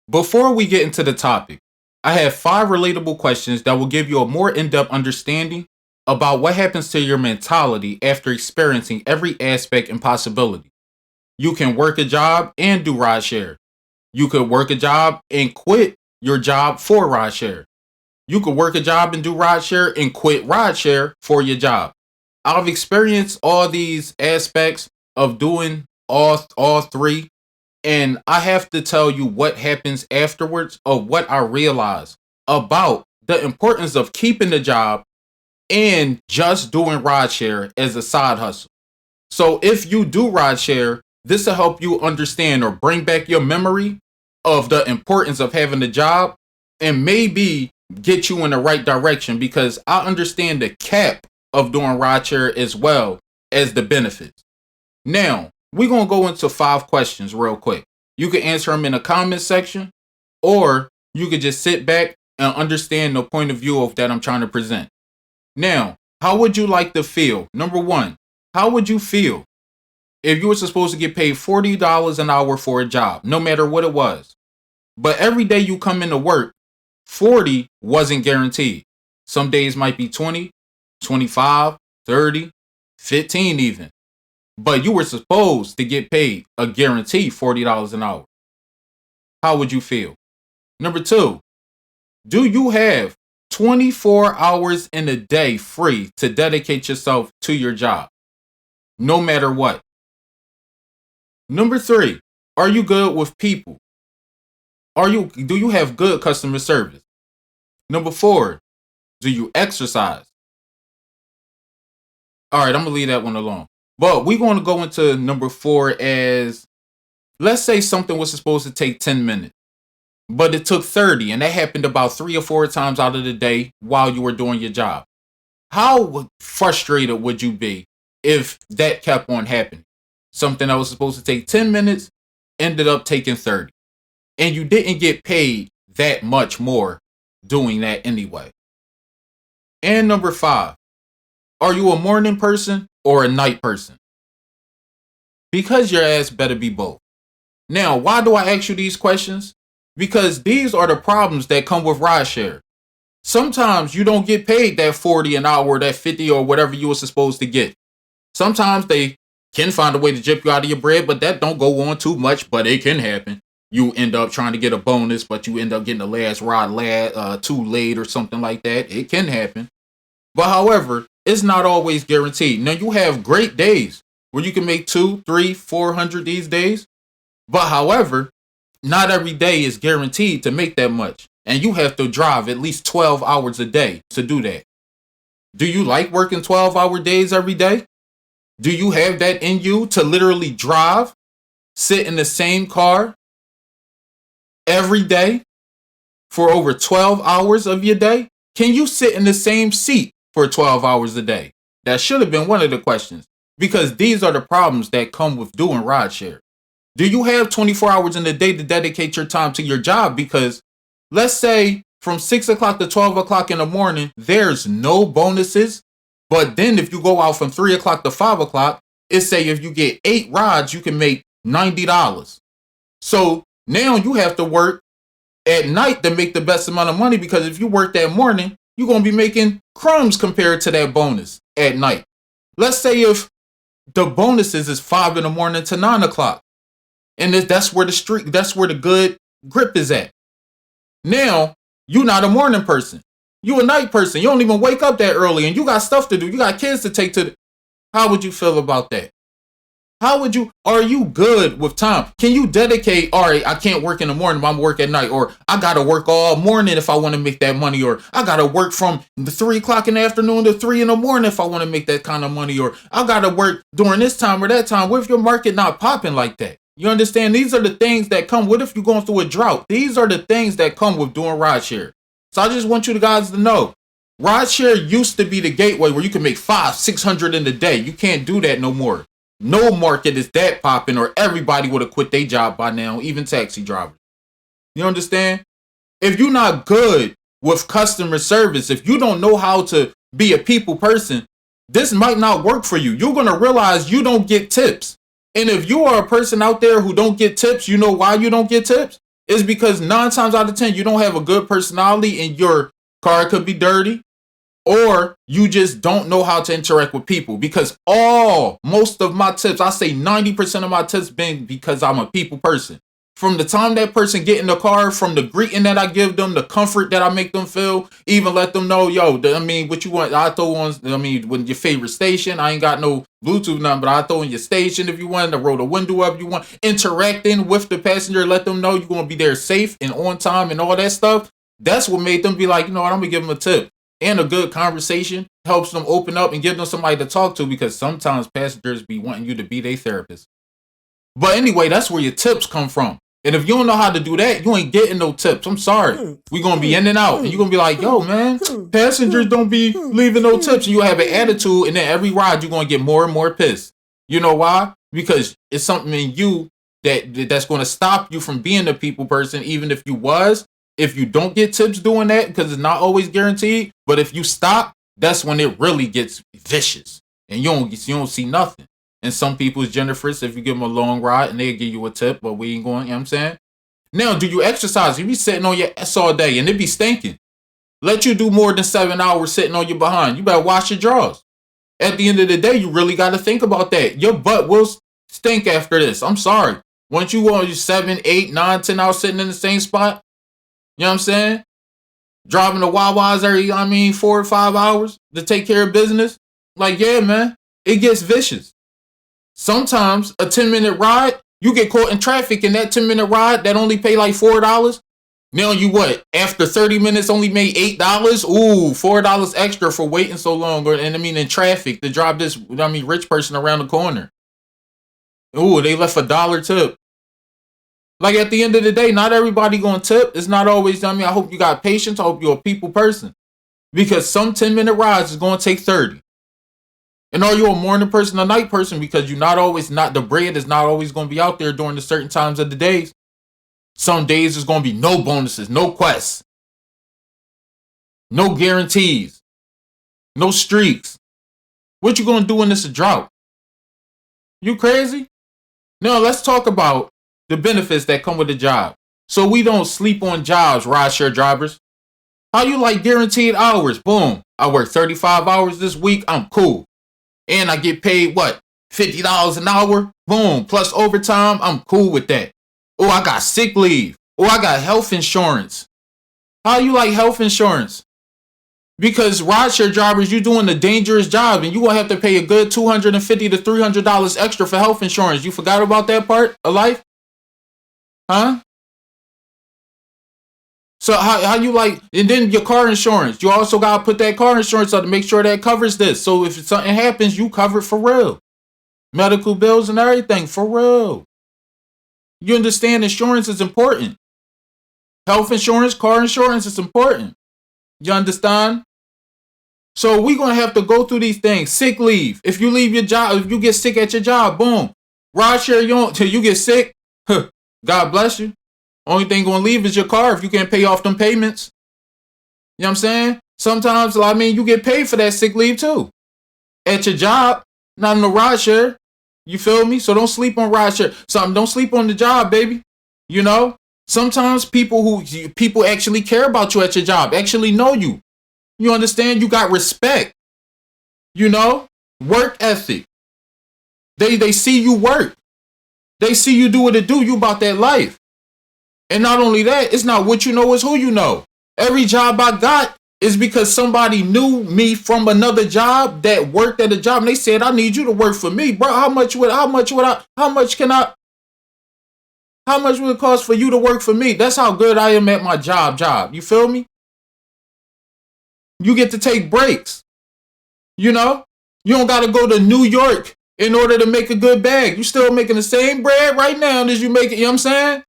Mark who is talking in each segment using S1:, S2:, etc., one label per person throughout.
S1: Before we get into the topic, I have 5 relatable questions that will give you a more in depth understanding about what happens to your mentality after experiencing every aspect and possibility. You can work a job and do rideshare. You could work a job and quit your job for rideshare. You could work a job and do rideshare and quit rideshare for your job. I've experienced all these aspects of doing all three, and I have to tell you what happens afterwards of what I realize about the importance of keeping the job and just doing rideshare as a side hustle. So if you do rideshare, this will help you understand or bring back your memory of the importance of having a job and maybe get you in the right direction because I understand the cap of doing rideshare as well as the benefits. Now, we're going to go into 5 questions real quick. You can answer them in the comment section or you could just sit back and understand the point of view of that I'm trying to present. Now, how would you like to feel? Number one, how would you feel if you were supposed to get paid $40 an hour for a job, no matter what it was? But every day you come into work, 40 wasn't guaranteed. Some days might be 20, 25, 30, 15 even. But you were supposed to get paid a guaranteed $40 an hour. How would you feel? Number two, do you have 24 hours in a day free to dedicate yourself to your job, no matter what? Number three, are you good with people? Do you have good customer service? Number four, do you exercise? All right, I'm gonna leave that one alone. But we're going to go into number four as, let's say something was supposed to take 10 minutes, but it took 30, and that happened about 3 or 4 times out of the day while you were doing your job. How frustrated would you be if that kept on happening? Something that was supposed to take 10 minutes ended up taking 30, and you didn't get paid that much more doing that anyway. And number five, are you a morning person or a night person? Because your ass better be both. Now, why do I ask you these questions? Because these are the problems that come with rideshare. Sometimes you don't get paid that 40 an hour, that 50 or whatever you were supposed to get. Sometimes they can find a way to jip you out of your bread, but that don't go on too much, but it can happen. You end up trying to get a bonus, but you end up getting the last ride too late or something like that. It can happen. But however, it's not always guaranteed. Now you have great days where you can make 200, 300, 400 these days. But however, not every day is guaranteed to make that much. And you have to drive at least 12 hours a day to do that. Do you like working 12-hour days every day? Do you have that in you to literally drive, sit in the same car every day for over 12 hours of your day? Can you sit in the same seat for 12 hours a day? That should have been one of the questions, because these are the problems that come with doing rideshare. Do you have 24 hours in a day to dedicate your time to your job? Because let's say from 6 o'clock to 12 o'clock in the morning, there's no bonuses. But then if you go out from 3 o'clock to 5 o'clock, it's say if you get 8 rides, you can make $90. So now you have to work at night to make the best amount of money, because if you work that morning, you're going to be making crumbs compared to that bonus at night. Let's say if the bonuses is 5 in the morning to 9 o'clock. And that's where the good grip is at. Now, you're not a morning person. You're a night person. You don't even wake up that early and you got stuff to do. You got kids to take to. How would you feel about that? Are you good with time? Can you dedicate, all right, I can't work in the morning, but I'm work at night, or I got to work all morning if I want to make that money, or I got to work from the 3 o'clock in the afternoon to 3 in the morning if I want to make that kind of money, or I got to work during this time or that time. What if your market not popping like that? You understand? These are the things that come. What if you're going through a drought? These are the things that come with doing rideshare. So I just want you guys to know, rideshare used to be the gateway where you can make 500-600 in a day. You can't do that no more. No market is that popping, or everybody would have quit their job by now, even taxi drivers. You understand? If you're not good with customer service, if you don't know how to be a people person, this might not work for you. You're going to realize you don't get tips. And if you are a person out there who don't get tips, you know why you don't get tips? is because 9 times out of 10, you don't have a good personality and your car could be dirty, or you just don't know how to interact with people. Because most of my tips, I say 90% of my tips been because I'm a people person. From the time that person get in the car, from the greeting that I give them, the comfort that I make them feel, even let them know, yo, what you want, I throw on, when your favorite station, I ain't got no Bluetooth number, but I throw in your station if you want, to roll the window up, you want, interacting with the passenger, let them know you're going to be there safe and on time and all that stuff. That's what made them be like, you know what, I'm going to give them a tip. And a good conversation helps them open up and give them somebody to talk to, because sometimes passengers be wanting you to be their therapist. But anyway, that's where your tips come from. And if you don't know how to do that, you ain't getting no tips. I'm sorry. We're going to be in and out. And you're going to be like, yo, man, passengers don't be leaving no tips. And you have an attitude. And then every ride, you're going to get more and more pissed. You know why? Because it's something in you that's going to stop you from being a people person, even if you was. If you don't get tips doing that, because it's not always guaranteed, but if you stop, that's when it really gets vicious, and you don't see nothing. And some people's Jennifer's, if you give them a long ride, and they'll give you a tip, but we ain't going, you know what I'm saying? Now, do you exercise? You be sitting on your ass all day, and it be stinking. Let you do more than 7 hours sitting on your behind. You better wash your drawers. At the end of the day, you really got to think about that. Your butt will stink after this. I'm sorry. Once you go 7, 8, 9, 10 hours sitting in the same spot, you know what I'm saying? Driving the Wawas every, 4 or 5 hours to take care of business. Like, yeah, man, it gets vicious. Sometimes a 10-minute ride, you get caught in traffic, and that 10-minute ride that only pay like $4. Now you what? After 30 minutes only made $8? Ooh, $4 extra for waiting so long. In traffic to drive this, rich person around the corner. Ooh, they left $1 tip. Like, at the end of the day, not everybody gonna tip. It's not always, I hope you got patience. I hope you're a people person. Because some 10-minute rides is gonna take 30. And are you a morning person, a night person? Because the bread is not always gonna be out there during the certain times of the days. Some days there's gonna be no bonuses, no quests, no guarantees, no streaks. What you gonna do when it's a drought? You crazy? Now let's talk about the benefits that come with the job. So we don't sleep on jobs, rideshare drivers. How you like guaranteed hours? Boom. I work 35 hours this week. I'm cool. And I get paid, what? $50 an hour? Boom. Plus overtime. I'm cool with that. Oh, I got sick leave. Oh, I got health insurance. How you like health insurance? Because rideshare drivers, you're doing a dangerous job, and you're going to have to pay a good $250 to $300 extra for health insurance. You forgot about that part of life? Huh? So how you like, and then your car insurance. You also got to put that car insurance up to make sure that covers this. So if something happens, you cover it for real. Medical bills and everything for real. You understand insurance is important. Health insurance, car insurance is important. You understand? So we're going to have to go through these things. Sick leave. If you leave your job, if you get sick at your job, boom. Rideshare, till you get sick, God bless you. Only thing going to leave is your car if you can't pay off them payments. You know what I'm saying? Sometimes, you get paid for that sick leave too. At your job, not in the rideshare. You feel me? So don't sleep on rideshare. Don't sleep on the job, baby. You know? Sometimes people actually care about you at your job, actually know you. You understand? You got respect. You know? Work ethic. They see you work. They see you do what it do. You about that life. And not only that, it's not what you know, it's who you know. Every job I got is because somebody knew me from another job that worked at a job, and they said, I need you to work for me, bro. How much would it cost for you to work for me? That's how good I am at my job. You feel me? You get to take breaks. You know? You don't got to go to New York in order to make a good bag. You still making the same bread right now as you make it, you know what I'm saying?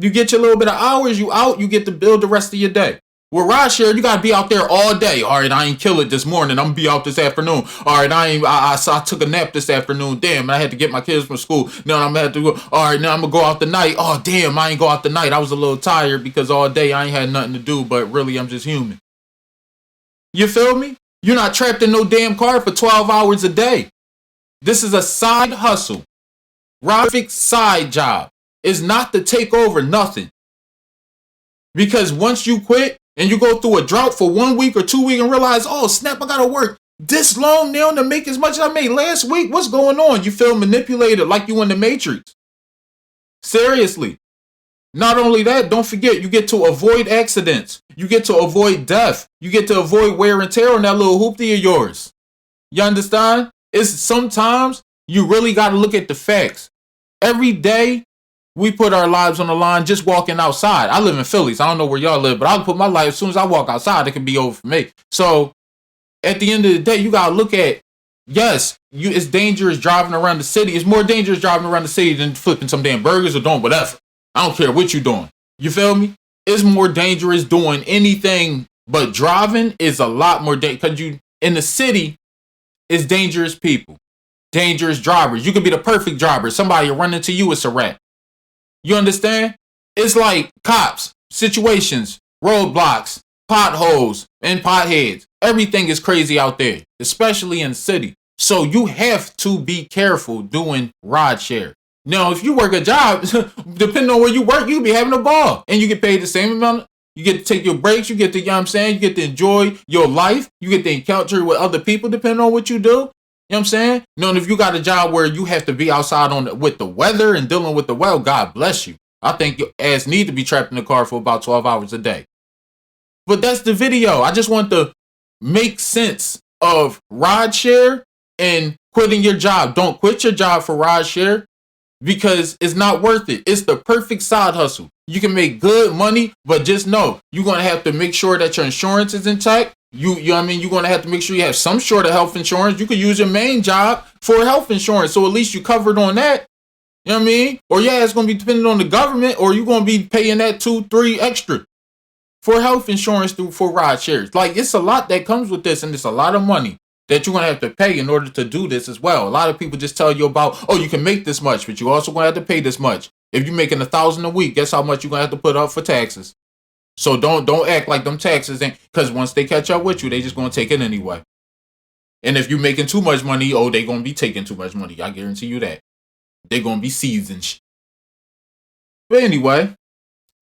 S1: You get your little bit of hours, you out, you get to build the rest of your day. With rideshare, you gotta be out there all day. All right, I ain't kill it this morning. I'm gonna be out this afternoon. All right, I took a nap this afternoon. Damn, I had to get my kids from school. Now I'm gonna have to go. All right, now I'm gonna go out the night. Oh, damn, I ain't go out the night. I was a little tired because all day I ain't had nothing to do. But really, I'm just human. You feel me? You're not trapped in no damn car for 12 hours a day. This is a side hustle. Rafik's side job is not to take over nothing. Because once you quit and you go through a drought for 1 week or 2 weeks and realize, oh snap, I gotta work this long now to make as much as I made last week. What's going on? You feel manipulated like you in the Matrix. Seriously. Not only that, don't forget, you get to avoid accidents. You get to avoid death. You get to avoid wear and tear on that little hoopty of yours. You understand? It's sometimes you really got to look at the facts. Every day, we put our lives on the line just walking outside. I live in Philly, so I don't know where y'all live, but I'll put my life, as soon as I walk outside, it can be over for me. So, at the end of the day, you got to look at, yes, it's dangerous driving around the city. It's more dangerous driving around the city than flipping some damn burgers or doing whatever. I don't care what you're doing. You feel me? It's more dangerous doing anything, but driving is a lot more dangerous. Because you, in the city, it's dangerous people. Dangerous drivers. You could be the perfect driver. Somebody run into you, it's a wrap. You understand? It's like cops, situations, roadblocks, potholes, and potheads. Everything is crazy out there, especially in the city. So you have to be careful doing rideshare. Now, if you work a job, depending on where you work, you can be having a ball. And you get paid the same amount. You get to take your breaks. You get to, you know what I'm saying? You get to enjoy your life. You get to encounter with other people depending on what you do. You know what I'm saying? Now, if you got a job where you have to be outside with the weather and dealing with the weather, God bless you. I think your ass need to be trapped in the car for about 12 hours a day. But that's the video. I just want to make sense of rideshare and quitting your job. Don't quit your job for rideshare because it's not worth it. It's the perfect side hustle. You can make good money, but just know you're going to have to make sure that your insurance is intact. You know what I mean? You're going to have to make sure you have some sort of health insurance. You could use your main job for health insurance, so at least you covered on that. You know what I mean? Or yeah, it's going to be dependent on the government, or you're going to be paying that 2-3 extra for health insurance for ride shares. Like, it's a lot that comes with this, and it's a lot of money that you're going to have to pay in order to do this as well. A lot of people just tell you about, oh, you can make this much, but you also going to have to pay this much. If you're making $1,000 a week, guess how much you're going to have to put up for taxes. So don't act like them taxes ain't, because once they catch up with you, they just going to take it anyway. And if you're making too much money, oh, they going to be taking too much money. I guarantee you that. They're going to be seasoned. But anyway,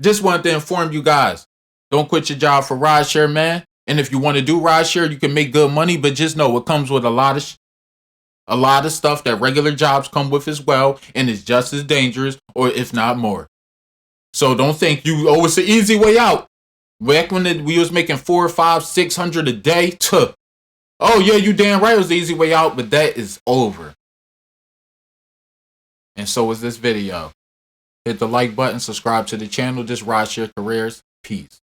S1: just wanted to inform you guys. Don't quit your job for rideshare, man. And if you want to do rideshare, you can make good money, but just know it comes with a lot of stuff that regular jobs come with as well, and it's just as dangerous, or if not more. So don't think it's an easy way out. Back when we was making $400, $500, $600 a day, oh yeah, you damn right it was the easy way out, but that is over. And so is this video. Hit the like button, subscribe to the channel. Just rideshare careers. Peace.